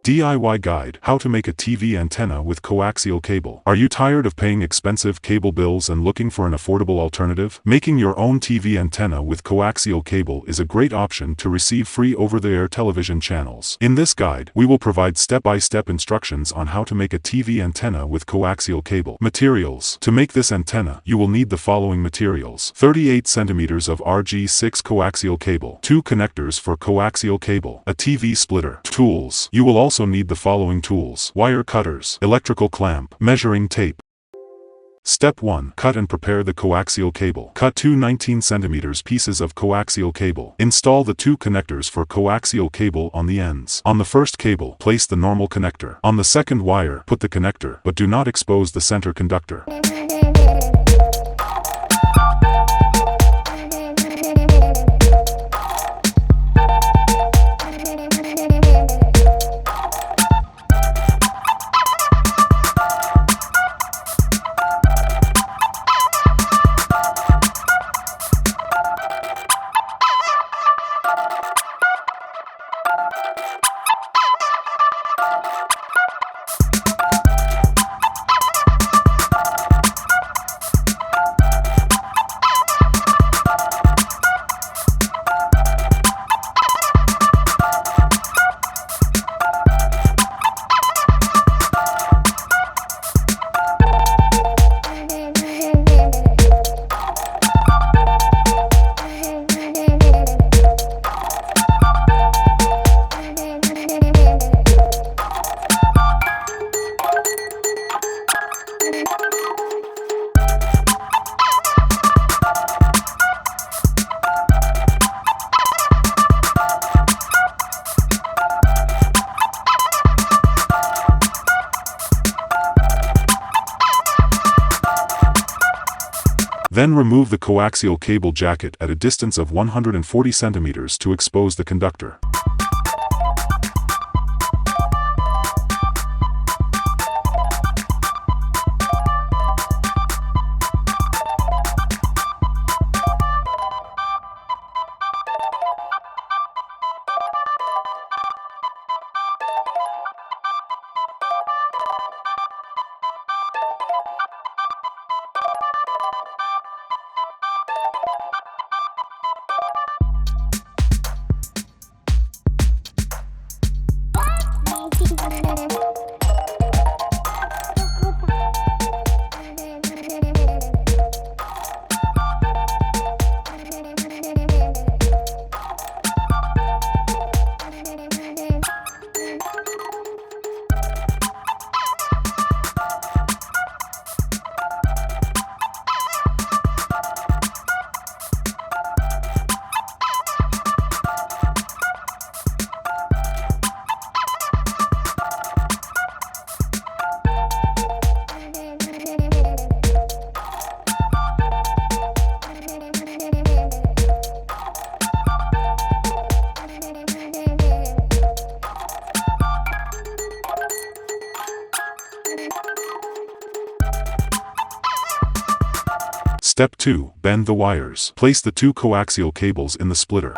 DIY Guide: How to make a TV antenna with coaxial cable. Are you tired of paying expensive cable bills and looking for an affordable alternative? Making your own TV antenna with coaxial cable is a great option to receive free over-the-air television channels. In this guide, we will provide step-by-step instructions on how to make a TV antenna with coaxial cable. Materials: to make this antenna, you will need the following materials: 38 cm of RG6 coaxial cable, 2 connectors for coaxial cable, a TV splitter. Tools: you will also need the following tools: wire cutters, electrical clamp, measuring tape. Step 1. Cut and prepare the coaxial cable. Cut 2 19 cm pieces of coaxial cable. Install the 2 connectors for coaxial cable on the ends. On the first cable, place the normal connector. On the second wire, put the connector, but do not expose the center conductor. Then remove the coaxial cable jacket at a distance of 140 cm to expose the conductor. Step 2. Bend the wires. Place the 2 coaxial cables in the splitter.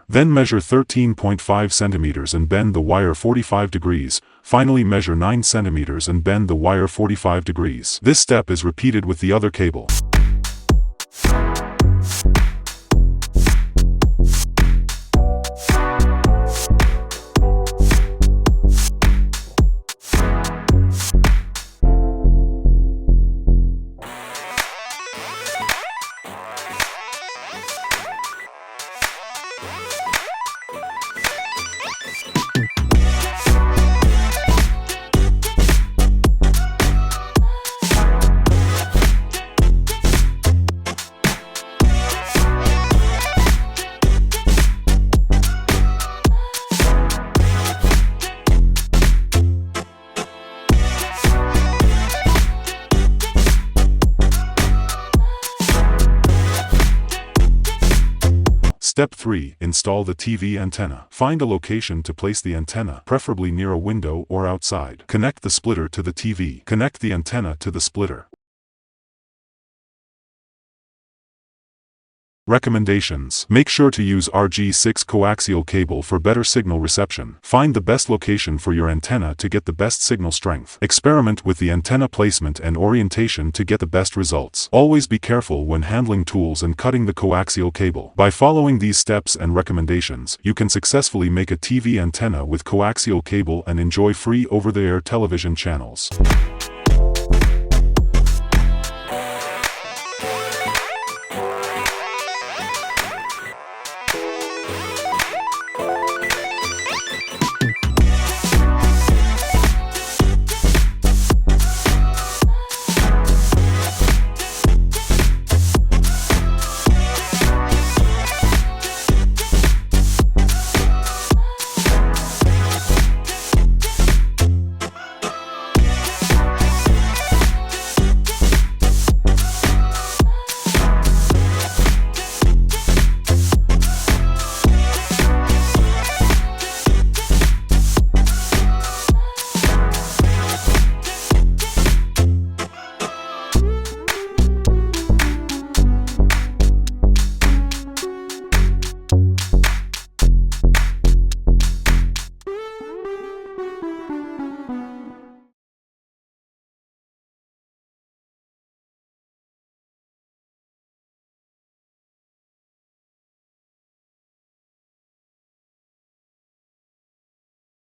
Then measure 13.5 cm and bend the wire 45 degrees. Finally measure 9 cm and bend the wire 45 degrees. This step is repeated with the other cable. Step 3. Install the TV antenna. Find a location to place the antenna, preferably near a window or outside. Connect the splitter to the TV. Connect the antenna to the splitter. Recommendations: make sure to use RG6 coaxial cable for better signal reception. Find the best location for your antenna to get the best signal strength. Experiment with the antenna placement and orientation to get the best results. Always be careful when handling tools and cutting the coaxial cable. By following these steps and recommendations, you can successfully make a TV antenna with coaxial cable and enjoy free over-the-air television channels.